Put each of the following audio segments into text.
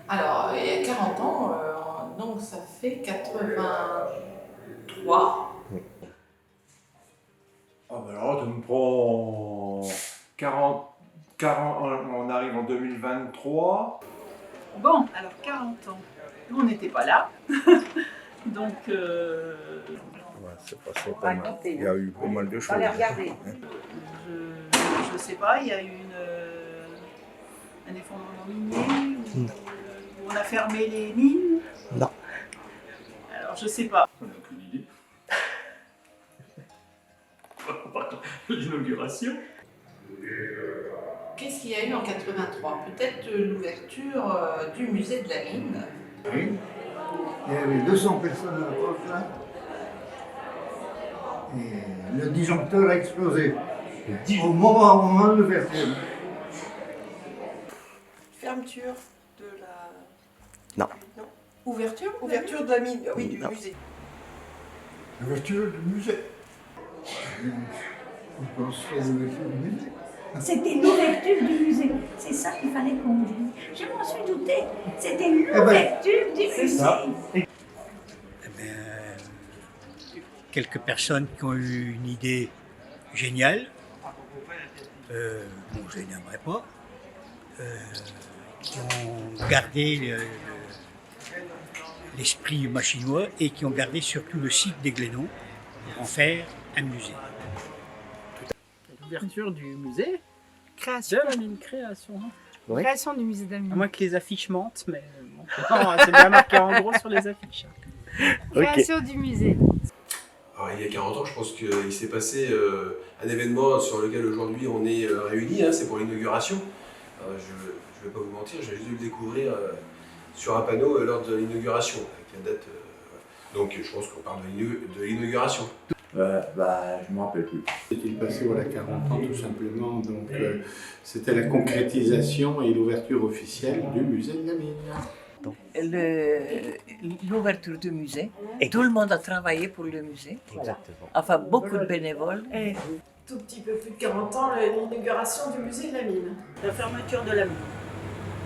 Alors, il y a 40 ans, donc ça fait 83. Ah ben alors, tu me prends 40, on arrive en 2023. Bon, alors 40 ans. Nous, on n'était pas là. Donc, Ouais, c'est passé pas mal. Il y a eu pas mal de choses. je sais pas, il y a eu un effondrement minier où on a fermé les mines. Non. Alors, je sais pas. On n'a aucune idée. L'inauguration. Qu'est-ce qu'il y a eu en 83? Peut-être l'ouverture du musée de la mine. Oui. Il y avait 200 personnes à la porte là. Et le disjoncteur a explosé. Au moment de l'ouverture. Fermeture de la... Non. Ouverture de la mine, oui, du musée. L'ouverture du musée. On pense à l'ouverture du musée. C'était l'ouverture du musée. C'est ça qu'il fallait qu'on dise. Je m'en suis douté. C'était l'ouverture du musée. Eh bien, quelques personnes qui ont eu une idée géniale, bon, je n'aimerais pas, qui ont gardé l'esprit machinois et qui ont gardé surtout le site des Glénons pour en faire un musée. L'ouverture du musée Création. de la mine, création. Oui. Création du musée de la À mine. moins que les affiches mentent, mais bon, c'est bien marqué en gros sur les affiches. Création du musée. Alors, il y a 40 ans, je pense qu'il s'est passé un événement sur lequel aujourd'hui on est réunis, hein, c'est pour l'inauguration. Je ne vais pas vous mentir, j'ai juste dû le découvrir sur un panneau lors de l'inauguration, qui date. Donc je pense qu'on parle de l'inauguration. Je ne me rappelle plus. C'était passé 40 ans tout simplement, donc c'était la concrétisation et l'ouverture officielle du musée de la mine. L'ouverture du musée. Et tout le monde a travaillé pour le musée. Exactement. Enfin, beaucoup de bénévoles. Et tout petit peu plus de 40 ans, l'inauguration du musée de la mine. La fermeture de la mine.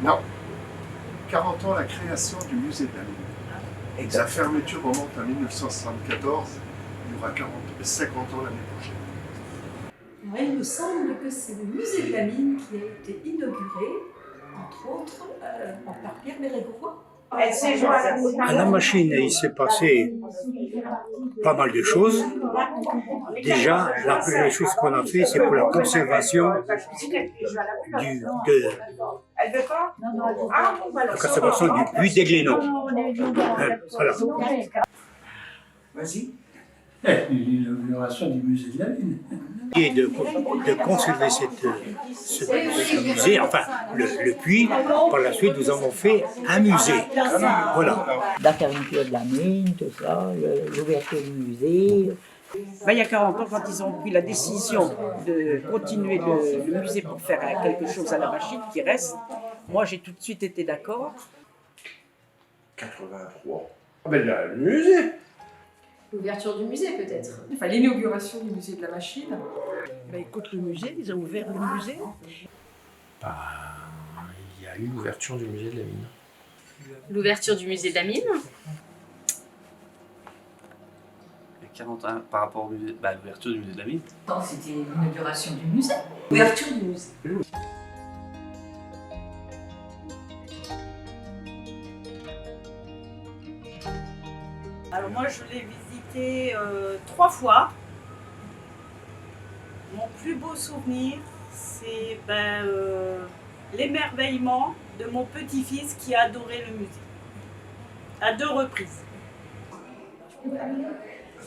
Non. 40 ans la création du musée de la mine. La fermeture remonte à 1974. Il y aura 50 ans l'année prochaine. Alors, il me semble que c'est le musée de la mine qui a été inauguré, entre autres, par Pierre Bérégovoy. À la machine, il s'est passé pas mal de choses. Déjà, la première chose qu'on a fait, c'est pour la conservation du puits des Glénons. Voilà. Vas-y. L'inauguration du musée de la mine. Et de conserver ce musée, enfin le puits. Par la suite, nous avons fait un musée. Voilà. La fermeture de la mine, tout ça, l'ouverture du musée. Il y a 40 ans, quand ils ont pris la décision de continuer le musée pour faire quelque chose à la machine qui reste, moi j'ai tout de suite été d'accord. 83. Le musée. L'ouverture du musée, peut-être. Enfin, l'inauguration du musée de la machine. Écoute, le musée, ils ont ouvert le musée. Il y a eu l'ouverture du musée de la mine. L'ouverture du musée de la mine. Il y a 40 ans par rapport au musée, l'ouverture du musée de la mine. Non, c'était l'inauguration du musée. Ouverture du musée. Alors moi, je l'ai visité 3 fois. Mon plus beau souvenir, c'est l'émerveillement de mon petit-fils qui a adoré le musée. À 2 reprises.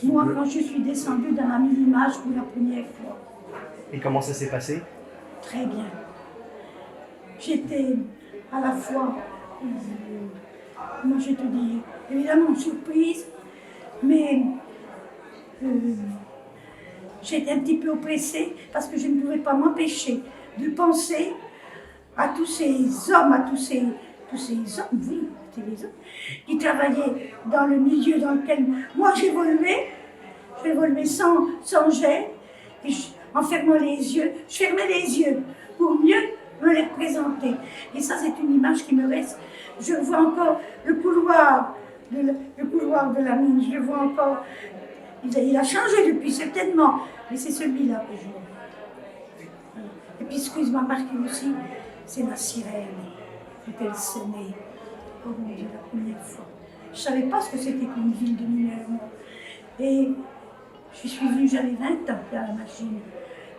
Moi, quand je suis descendue dans la mini-image pour la première fois, Et comment ça s'est passé? très bien. J'étais à la fois, comment je vais te dire, évidemment surprise, mais j'étais un petit peu oppressée parce que je ne pouvais pas m'empêcher de penser à tous ces hommes, oui, c'était les hommes, qui travaillaient dans le milieu dans lequel moi j'évoluais sans gêne, et en fermant les yeux, je fermais les yeux pour mieux me les représenter. Et ça, c'est une image qui me reste. Je vois encore le couloir de la mine, je le vois encore. Il a changé depuis, certainement, mais c'est celui-là que je vois. Voilà. Et puis ce qui m'a marqué aussi, c'est la sirène, quand elle sonnait. Oh mon Dieu, la première fois. Je ne savais pas ce que c'était qu'une ville de mineurs. Et je suis venue, j'avais 20 ans à la machine.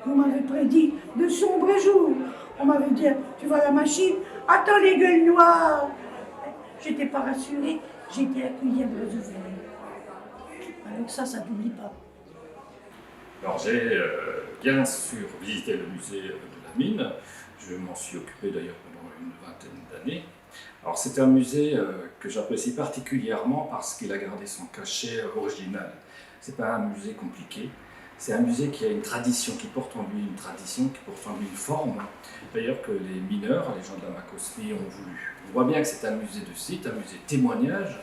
On m'avait prédit de sombres jours. On m'avait dit, tu vois la machine, attends les gueules noires. Je n'étais pas rassurée, j'ai été accueillie à bras ouverts. Alors ça n'oublie pas. Alors j'ai bien sûr visité le musée de la mine. Je m'en suis occupé d'ailleurs pendant une vingtaine d'années. Alors c'est un musée que j'apprécie particulièrement parce qu'il a gardé son cachet original. C'est pas un musée compliqué. C'est un musée qui a une tradition, qui porte en lui une tradition, qui porte en lui une forme, d'ailleurs que les mineurs, les gens de la Makosmi ont voulu. On voit bien que c'est un musée de site, un musée témoignage,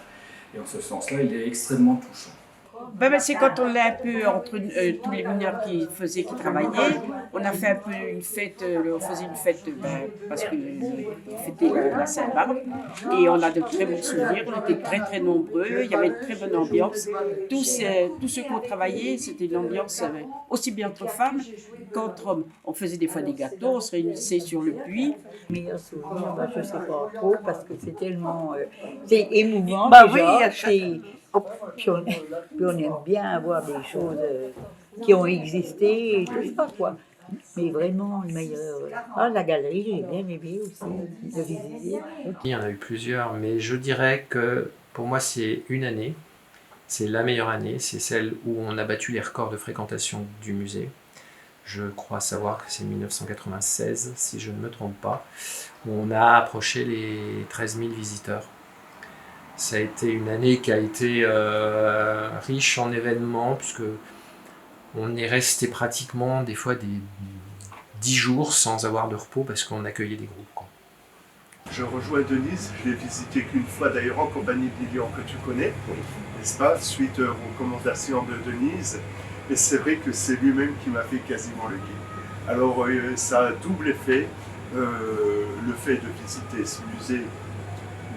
et en ce sens-là, il est extrêmement touchant. C'est quand on est un peu entre tous les mineurs qui travaillaient, on a fait un peu une fête, on faisait une fête parce qu'on fêtait la Saint-Barbe et on a de très bons souvenirs, on était très très nombreux, il y avait une très bonne ambiance. Tous ceux qui ont travaillé, c'était une ambiance aussi bien entre femmes qu'entre hommes. On faisait des fois des gâteaux, on se réunissait sur le puits. Meilleur souvenir, je ne sais pas trop parce que c'est tellement c'est émouvant déjà. Puis on aime bien avoir des choses qui ont existé et tout ça, quoi. Mais vraiment, le meilleur. La galerie, j'ai bien aimé aussi de visiter. Il y en a eu plusieurs, mais je dirais que pour moi, c'est une année. C'est la meilleure année. C'est celle où on a battu les records de fréquentation du musée. Je crois savoir que c'est 1996, si je ne me trompe pas. On a approché les 13 000 visiteurs. Ça a été une année qui a été riche en événements, puisque on est resté pratiquement des fois des 10 jours sans avoir de repos parce qu'on accueillait des groupes, quoi. Je rejoins Denise, je l'ai visité qu'une fois d'ailleurs en compagnie de Lilian que tu connais, n'est-ce pas, suite aux recommandations de Denise. Et c'est vrai que c'est lui-même qui m'a fait quasiment le guide. Alors ça a double effet, le fait de visiter ce musée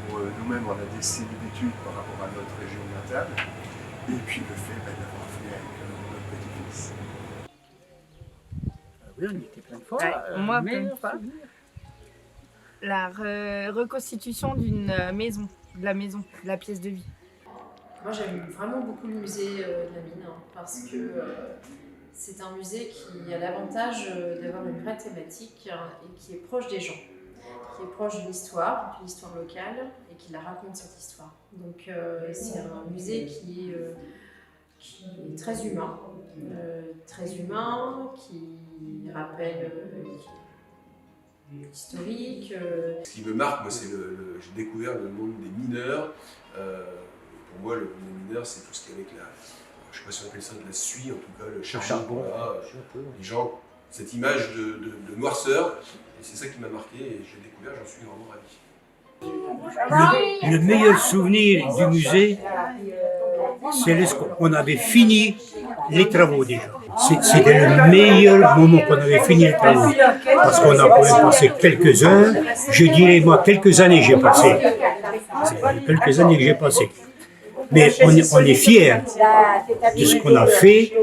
où nous-mêmes on a des similitudes par rapport à notre région natale, et puis le fait d'avoir fait avec notre petit-fils. Oui, on y était plein de fois. Moi, plein de fois. La reconstitution d'une maison, de la pièce de vie. Moi j'aime vraiment beaucoup le musée de la mine parce que c'est un musée qui a l'avantage d'avoir une vraie thématique et qui est proche des gens, qui est proche d'une histoire locale et qui la raconte cette histoire. Donc c'est un musée qui est très humain, qui rappelle historique. Ce qui me marque, moi, c'est j'ai découvert le monde des mineurs. Pour moi, le monde des mineurs, c'est tout ce qui est avec je ne sais pas si on appelle ça de la suie, en tout cas, le charbon. Voilà, les gens, cette image de noirceur, et c'est ça qui m'a marqué, et j'ai découvert, j'en suis vraiment ravi. Le meilleur souvenir du musée, c'est qu'on avait fini les travaux déjà. C'était le meilleur moment qu'on avait fini les travaux. Parce qu'on a quand même passé quelques heures, je dirais moi quelques années j'ai passé. C'est quelques années que j'ai passé. Mais on est fiers de ce qu'on a fait,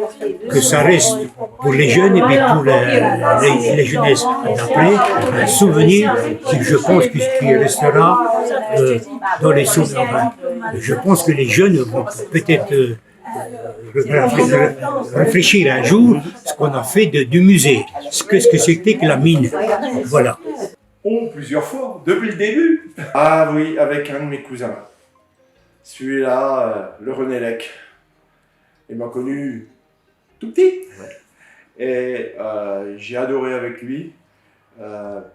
que ça reste pour les jeunes et puis pour les jeunesses d'après, un souvenir qui je pense qui restera dans les souvenirs. Je pense que les jeunes vont peut-être réfléchir un jour ce qu'on a fait du musée, ce que c'était que la mine. Voilà. Oh, plusieurs fois, depuis le début. Ah oui, avec un de mes cousins. Celui-là, le René Lec. Il m'a connu tout petit. Et j'ai adoré avec lui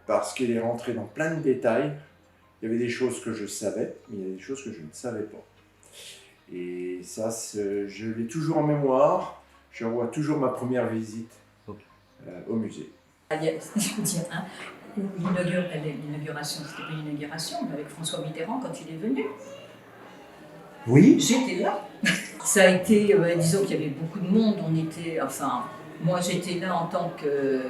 parce qu'il est rentré dans plein de détails. Il y avait des choses que je savais, mais il y avait des choses que je ne savais pas. Et ça, je l'ai toujours en mémoire. Je revois toujours ma première visite au musée. L'inauguration, c'était pas une inauguration, mais avec François Mitterrand quand il est venu. Oui. J'étais là. Ça a été, disons qu'il y avait beaucoup de monde, on était, enfin, Moi, j'étais là en tant que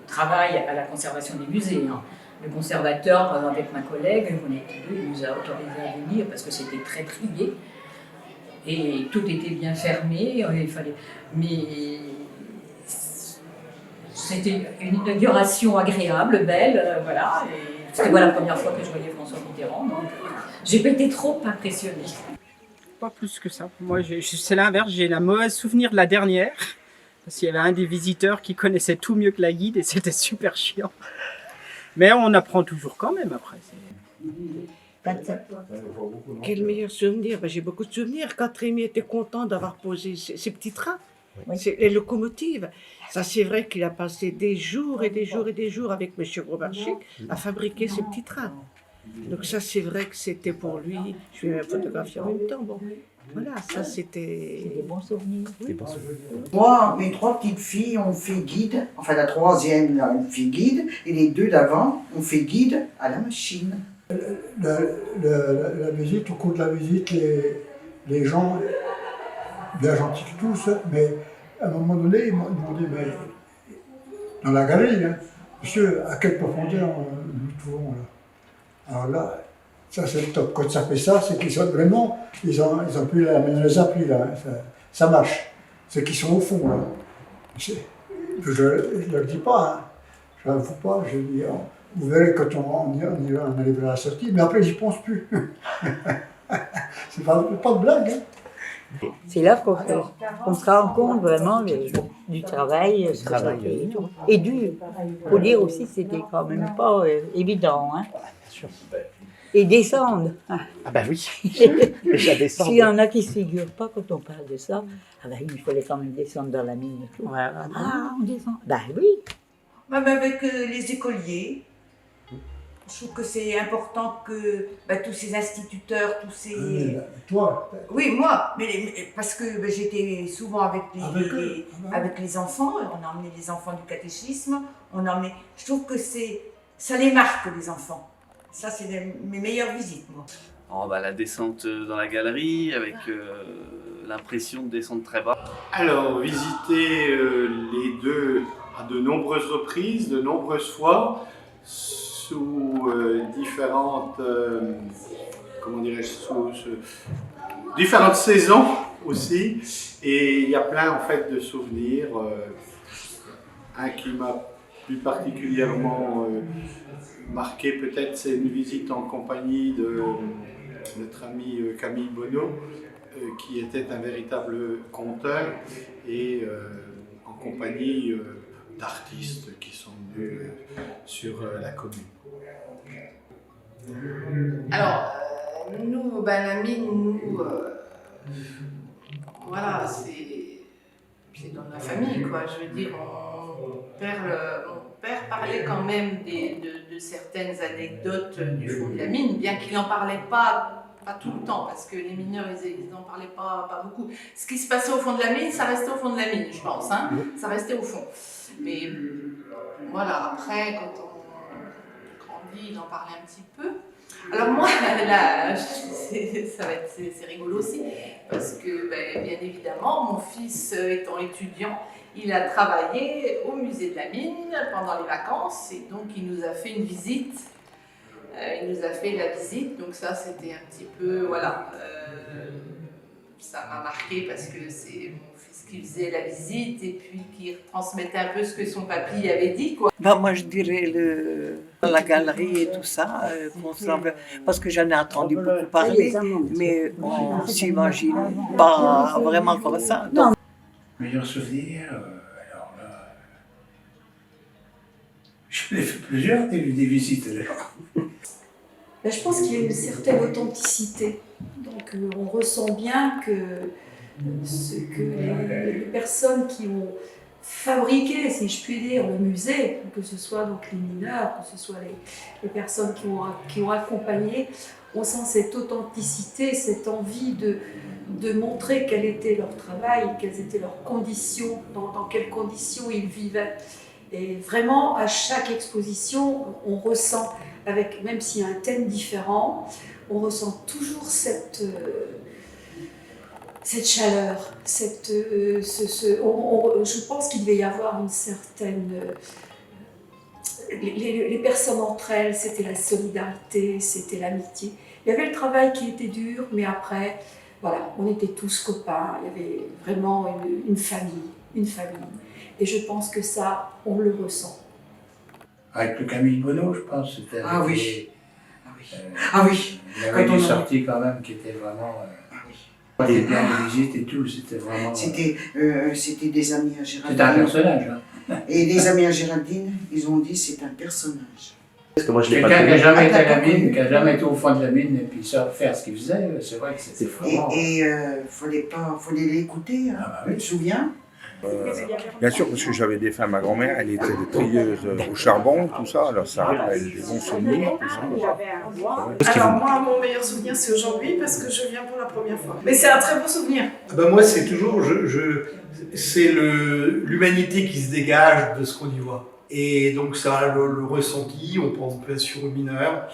travail à la conservation des musées. Hein. Le conservateur, avec ma collègue, on était deux, il nous a autorisé à venir parce que c'était très trié. Et tout était bien fermé. Mais c'était une inauguration agréable, belle, voilà. C'était la première fois que je voyais François Mitterrand, donc j'ai pas été trop impressionnée. Pas plus que ça. Moi, c'est l'inverse, j'ai un mauvais souvenir de la dernière. Parce qu'il y avait un des visiteurs qui connaissait tout mieux que la guide et c'était super chiant. Mais on apprend toujours quand même après. Quel meilleur souvenir? J'ai beaucoup de souvenirs. Quand Rémi était content d'avoir posé ses petits trains, les locomotives. Ça, c'est vrai qu'il a passé des jours et des jours et des jours avec M. Grobarczyk à fabriquer ces petits trains. Donc ça, c'est vrai que c'était pour lui. Je vais photographier en même temps. Bon, voilà, ça c'était des bons souvenirs. Oui. Moi, mes 3 petites filles ont fait guide, enfin la troisième là, elle fait guide, et les 2 d'avant ont fait guide à la machine. La visite, au cours de la visite, les gens, bien gentils tous, mais à un moment donné, ils m'ont dit, mais dans la galerie, hein, monsieur, à quelle profondeur nous trouvons là? Alors là, ça c'est le top. Quand ça fait ça, c'est qu'ils sont vraiment, ils ont plus les applis là, ça marche. C'est qu'ils sont au fond là. Je ne leur dis pas, hein. Je ne l'avoue pas, je dis, vous verrez quand on arrivera à la sortie, mais après j'y pense plus. C'est pas de blague. Hein. C'est là qu'on se rend compte vraiment du travail. Et dur. Il faut dire aussi que c'était quand même pas évident. Hein. Et descendre. Ah bah oui, déjà descendre. S'il y en a qui ne se figurent pas quand on parle de ça, il fallait quand même descendre dans la mine et tout. Ouais. On descend. Bah oui. Même avec les écoliers, je trouve que c'est important que tous ces instituteurs, tous ces... Toi? Oui, moi, mais parce que j'étais souvent avec les enfants, on emmenait les enfants du catéchisme, je trouve que ça les marque, les enfants. Ça, c'est mes meilleures visites, moi. La descente dans la galerie, avec l'impression de descendre très bas. Alors, visiter les deux à de nombreuses reprises, de nombreuses fois, sous différentes, différentes saisons aussi. Et il y a plein en fait de souvenirs. Un qui m'a plus particulièrement marqué peut-être, c'est une visite en compagnie de notre ami Camille Bonneau, qui était un véritable conteur, et en compagnie d'artistes qui sont venus sur la commune. Alors, nous, la mine, voilà, c'est dans la famille, quoi. Je veux dire, mon père parlait quand même de certaines anecdotes du fond de la mine, bien qu'il n'en parlait pas tout le temps, parce que les mineurs, ils n'en parlaient pas beaucoup. Ce qui se passait au fond de la mine, ça restait au fond de la mine, je pense, hein. Ça restait au fond. Mais voilà, après, quand on grandit, il en parlait un petit peu. Alors moi, là, c'est rigolo aussi, parce que bien évidemment, mon fils étant étudiant, il a travaillé au musée de la mine pendant les vacances, et donc il nous a fait une visite. Il nous a fait la visite, donc ça c'était un petit peu, voilà, ça m'a marqué parce que c'est mon fils qui faisait la visite et puis qui transmettait un peu ce que son papy avait dit, quoi. Moi je dirais la galerie et tout ça, parce que j'en ai entendu beaucoup parler, mais on s'imagine pas vraiment comme ça. Donc... Meilleur souvenir, alors là, je l'ai fait plusieurs, des visites alors. Je pense qu'il y a une certaine authenticité. Donc on ressent bien que les personnes qui ont fabriqué, si je puis dire, le musée, que ce soit donc les mineurs, que ce soit les personnes qui ont accompagné, on sent cette authenticité, cette envie de montrer quel était leur travail, quelles étaient leurs conditions, dans quelles conditions ils vivaient. Et vraiment, à chaque exposition, on ressent, même s'il y a un thème différent, on ressent toujours cette chaleur, je pense qu'il devait y avoir une certaine... les personnes entre elles, c'était la solidarité, c'était l'amitié. Il y avait le travail qui était dur, mais après, voilà, on était tous copains, il y avait vraiment une famille, une famille. Et je pense que ça, on le ressent. Avec le Camille Bonneau, je pense. Ah oui. Il y avait des sorties quand même qui étaient vraiment... Des bien de visite et tout, c'était vraiment... C'était des amis à Géraldine. C'était un personnage. Hein. Et les amis à Géraldine, ils ont dit c'est un personnage. Parce que moi, quelqu'un qui n'a jamais été à la mine, qui n'a jamais été au fond de la mine et puis faire ce qu'il faisait, c'est vrai que c'était vraiment... Et fallait l'écouter, hein. Tu te souviens? Bien sûr, parce que j'avais des femmes, ma grand-mère, elle était trieuse au charbon, tout ça, alors ça rappelle des bons souvenirs, tout ça. Alors moi, mon meilleur souvenir, c'est aujourd'hui parce que je viens pour la première fois. Mais c'est un très beau souvenir. Ben moi, c'est toujours, c'est l'humanité qui se dégage de ce qu'on y voit. Et donc ça, le ressenti, on pense bien sûr aux mineurs,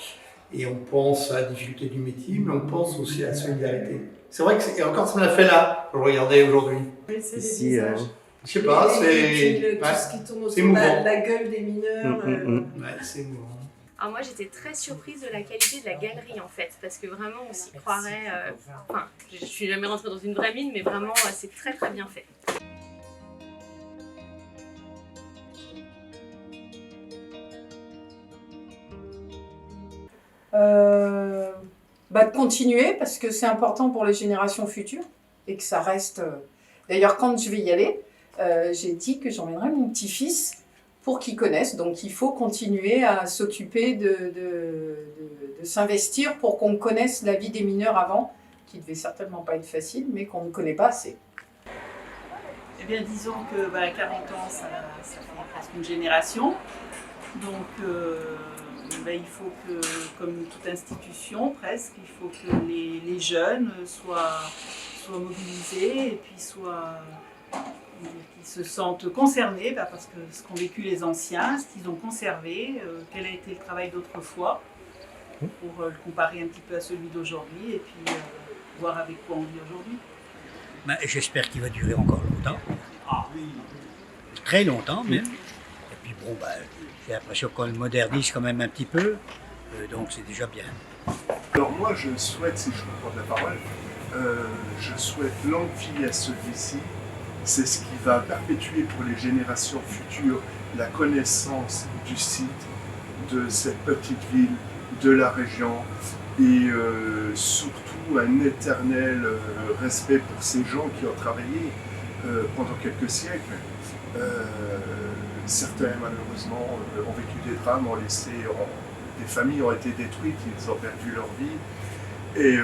et on pense à la difficulté du métier, mais on pense aussi à la solidarité. C'est vrai que encore ça me l'a fait là, je regardais aujourd'hui. Ici, je sais pas, c'est... Tout ce qui tourne autour de la gueule des mineurs. Ouais, c'est émouvant. Alors moi j'étais très surprise de la qualité de la galerie en fait, parce que vraiment on s'y croirait, enfin je suis jamais rentrée dans une vraie mine, mais vraiment c'est très très bien fait. De continuer parce que c'est important pour les générations futures et que ça reste... D'ailleurs quand je vais y aller, j'ai dit que j'emmènerai mon petit-fils pour qu'il connaisse, donc il faut continuer à s'occuper de s'investir pour qu'on connaisse la vie des mineurs avant, qui devait certainement pas être facile, mais qu'on ne connaît pas assez. Eh bien disons que 40 ans ça fait presque une génération, donc il faut que, comme toute institution presque, il faut que les jeunes soient mobilisés et puis qu'ils se sentent concernés parce que ce qu'ont vécu les anciens, ce qu'ils ont conservé, quel a été le travail d'autrefois, pour le comparer un petit peu à celui d'aujourd'hui et puis voir avec quoi on vit aujourd'hui. J'espère qu'il va durer encore longtemps, très longtemps même. Et puis bon, j'ai l'impression qu'on le modernise quand même un petit peu, donc c'est déjà bien. Alors moi je souhaite, si je peux prendre la parole, je souhaite longue vie à celui-ci. C'est ce qui va perpétuer pour les générations futures la connaissance du site, de cette petite ville, de la région et surtout un éternel respect pour ces gens qui ont travaillé pendant quelques siècles. Certains malheureusement ont vécu des drames, des familles ont été détruites, ils ont perdu leur vie. Et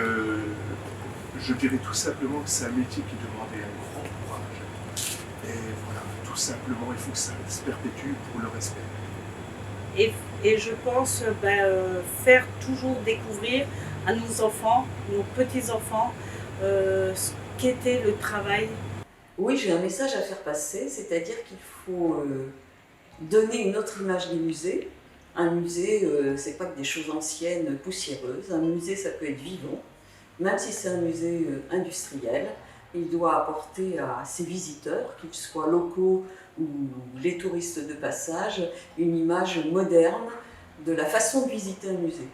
je dirais tout simplement que c'est un métier qui demandait un grand courage. Et voilà, tout simplement, il faut que ça se perpétue pour le respect. Et je pense faire toujours découvrir à nos enfants, nos petits-enfants, ce qu'était le travail. Oui, j'ai un message à faire passer, c'est-à-dire qu'il faut donner une autre image des musées. Un musée, c'est pas que des choses anciennes, poussiéreuses. Un musée, ça peut être vivant. Même si c'est un musée industriel, il doit apporter à ses visiteurs, qu'ils soient locaux ou les touristes de passage, une image moderne de la façon de visiter un musée.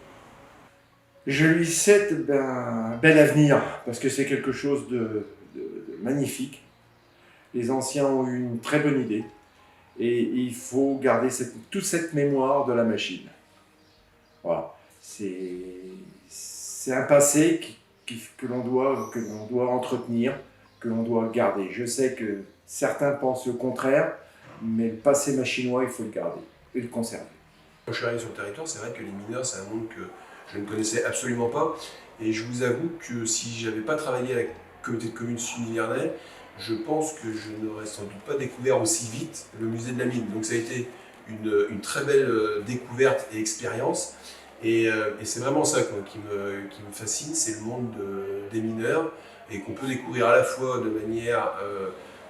Je lui souhaite un bel avenir, parce que c'est quelque chose de magnifique. Les anciens ont eu une très bonne idée, et il faut garder toute cette mémoire de la machine. Voilà, c'est un passé que l'on doit entretenir, que l'on doit garder. Je sais que certains pensent le contraire, mais le passé machinois, il faut le garder et le conserver. Quand je suis arrivé sur le territoire, c'est vrai que les mineurs, c'est un monde que je ne connaissais absolument pas. Et je vous avoue que si je n'avais pas travaillé à la communauté de communes Sud-Nivernais, je pense que je n'aurais sans doute pas découvert aussi vite le musée de la mine. Donc ça a été une très belle découverte et expérience. Et c'est vraiment ça qui me fascine, c'est le monde des mineurs, et qu'on peut découvrir à la fois de manière,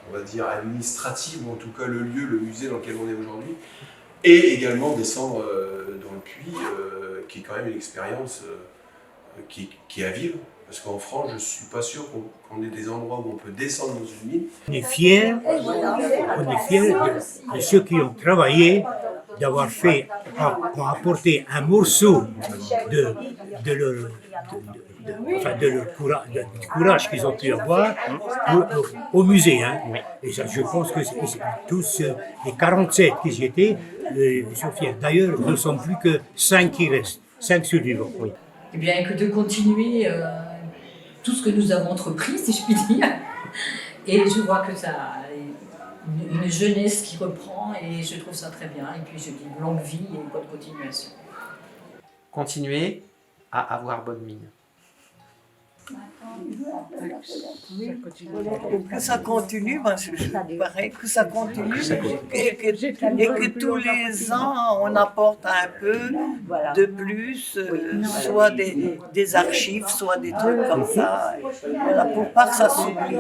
on va dire, administrative, ou en tout cas le lieu, le musée dans lequel on est aujourd'hui, et également descendre dans le puits, qui est quand même une expérience qui est à vivre, Parce qu'en France, je ne suis pas sûr qu'on ait des endroits où on peut descendre dans une mine. On est fiers de ceux qui ont travaillé, d'avoir fait, ont apporté un morceau de leur courage qu'ils ont pu avoir au musée. Hein. Et ça, je pense que tous les 47 qui y étaient sont fiers. D'ailleurs, nous ne sommes plus que 5 qui restent, 5 survivants. Oui. Eh bien, que de continuer tout ce que nous avons entrepris, si je puis dire. Et je vois que ça a une jeunesse qui reprend et je trouve ça très bien. Et puis je dis longue vie et bonne continuation. Continuer à avoir bonne mine. Que ça continue, pareil, que ça continue, et que tous les ans on apporte un peu de plus, soit des archives, soit des trucs comme ça, voilà, pour pas que ça s'oublie,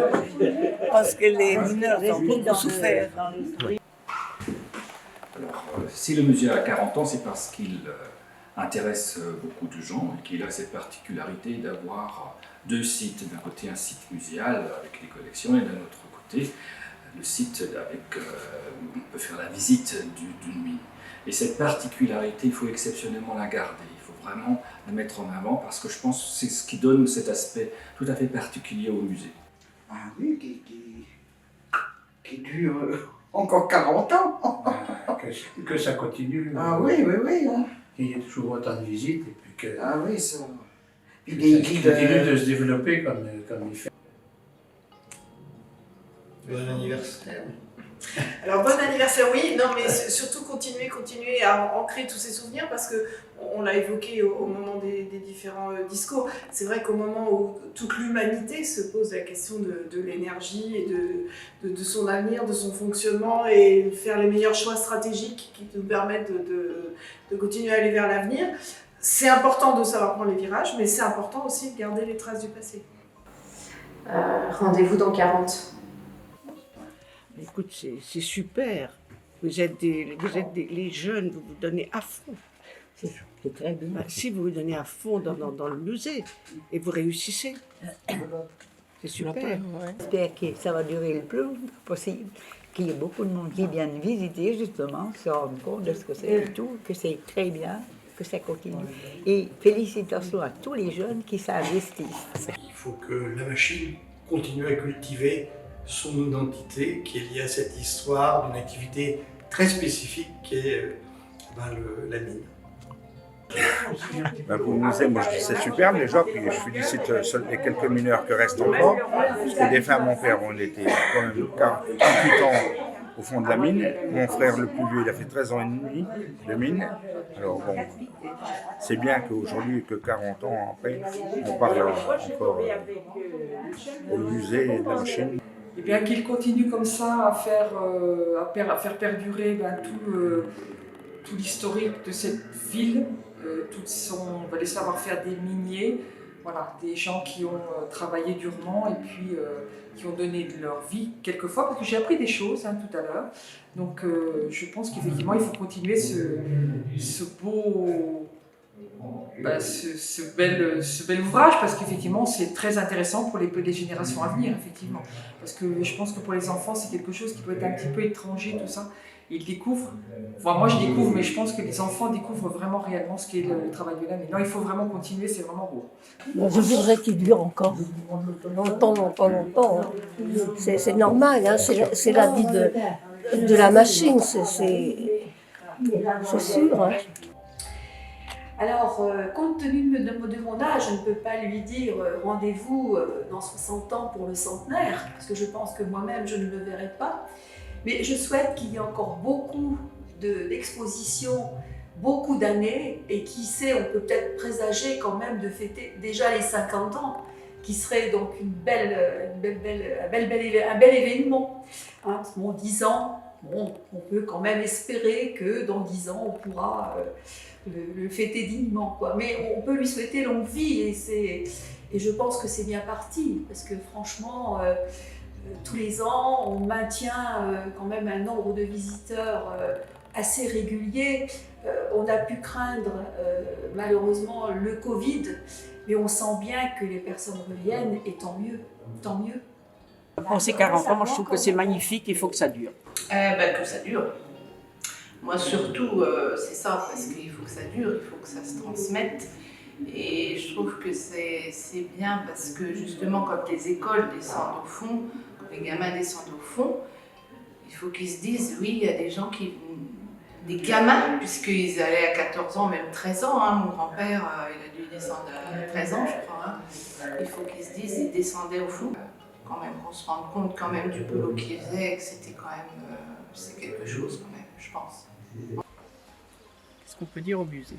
parce que les mineurs ont beaucoup souffert. Alors, si le musée a 40 ans, c'est parce qu'il intéresse beaucoup de gens et qu'il a cette particularité d'avoir 2 sites. D'un côté, un site muséal avec les collections et d'un autre côté, le site avec où on peut faire la visite d'une mine. Et cette particularité, il faut exceptionnellement la garder. Il faut vraiment la mettre en avant parce que je pense que c'est ce qui donne cet aspect tout à fait particulier au musée. Ah oui, qui dure encore 40 ans. Que ça continue. Ah oui, oui, oui. Hein. Il y a toujours autant de visites et puis que ah oui, ça. Puis ça continue de se développer comme il fait. Bon anniversaire. Alors bon anniversaire, oui, non mais surtout continuer à ancrer tous ces souvenirs parce que on l'a évoqué au moment des différents discours. C'est vrai qu'au moment où toute l'humanité se pose la question de l'énergie et de son avenir, de son fonctionnement et faire les meilleurs choix stratégiques qui nous permettent de continuer à aller vers l'avenir, c'est important de savoir prendre les virages, mais c'est important aussi de garder les traces du passé. Rendez-vous dans 40. Écoute, c'est super. Vous êtes les jeunes, vous vous donnez à fond. C'est très bien. Si vous vous donnez à fond dans le musée et vous réussissez, c'est super. J'espère que ça va durer le plus longtemps possible, qu'il y ait beaucoup de monde qui viennent visiter justement, se rendre compte de ce que c'est et tout, que c'est très bien, que ça continue. Et félicitations à tous les jeunes qui s'investissent. Il faut que la machine continue à cultiver son identité qui est liée à cette histoire d'une activité très spécifique qui est la mine. Pour le musée, moi je dis c'est superbe déjà, puis je félicite les quelques mineurs qui restent encore, parce que des femmes, mon père, on était quand même 48 ans au fond de la mine, mon frère le plus vieux, il a fait 13 ans et demi de mine, alors bon, c'est bien qu'aujourd'hui, que 40 ans après, on parle encore au musée de la machine. Et bien qu'il continue comme ça à faire perdurer tout l'historique de cette ville, les savoir-faire des miniers, voilà, des gens qui ont travaillé durement et puis qui ont donné de leur vie quelquefois, parce que j'ai appris des choses tout à l'heure. Donc je pense qu'effectivement il faut continuer ce bel ouvrage, parce qu'effectivement c'est très intéressant pour les générations à venir, effectivement. Parce que je pense que pour les enfants c'est quelque chose qui peut être un petit peu étranger, tout ça. Ils découvrent, enfin moi je découvre, mais je pense que les enfants découvrent vraiment réellement ce qu'est le travail de l'âme. Non, il faut vraiment continuer, c'est vraiment beau. Je voudrais qu'il dure encore longtemps. C'est normal, hein, c'est la vie de la machine, c'est sûr. Hein. Alors, compte tenu de mon âge, je ne peux pas lui dire rendez-vous dans 60 ans pour le centenaire, parce que je pense que moi-même je ne le verrai pas. Mais je souhaite qu'il y ait encore beaucoup d'expositions, beaucoup d'années, et qui sait, on peut peut-être présager quand même de fêter déjà les 50 ans, qui serait donc un bel événement. Hein, bon, 10 ans, bon, on peut quand même espérer que dans 10 ans, on pourra le fêter dignement, quoi. Mais on peut lui souhaiter longue vie, et je pense que c'est bien parti, parce que franchement, tous les ans, on maintient quand même un nombre de visiteurs assez régulier. On a pu craindre malheureusement le Covid, Mais on sent bien que les personnes reviennent et tant mieux, tant mieux. Bon, c'est 40 ans, moi je trouve que c'est magnifique, il faut que ça dure. Que ça dure. Moi surtout, c'est ça, parce qu'il faut que ça dure, il faut que ça se transmette. Et je trouve que c'est bien parce que justement quand les écoles descendent au fond, quand les gamins descendent au fond, il faut qu'ils se disent, oui, il y a des gens qui... Des gamins, puisqu'ils allaient à 14 ans, même 13 ans, hein, mon grand-père, il a dû descendre à 13 ans, je crois. Hein. Il faut qu'ils se disent, ils descendaient au fond. Quand même, qu'on se rende compte quand même du boulot qu'ils faisaient, que c'était quand même... c'est quelque chose quand même, je pense. Qu'est-ce qu'on peut dire au musée?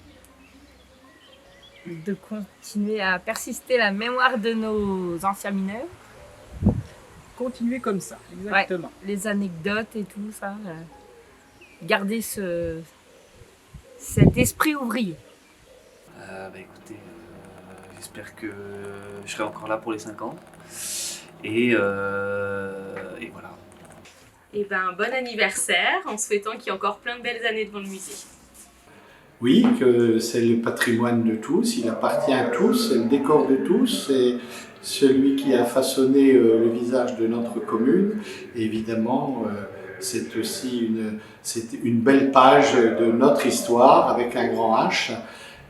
De continuer à persister la mémoire de nos anciens mineurs. Continuer comme ça, exactement. Ouais, les anecdotes et tout ça. Garder cet esprit ouvrier. Écoutez, j'espère que je serai encore là pour les 5 ans. Et voilà. Et bon anniversaire, en souhaitant qu'il y ait encore plein de belles années devant le musée. Oui, que c'est le patrimoine de tous, il appartient à tous, c'est le décor de tous, c'est celui qui a façonné le visage de notre commune. Et évidemment, c'est aussi une belle page de notre histoire avec un grand H,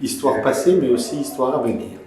histoire passée mais aussi histoire à venir.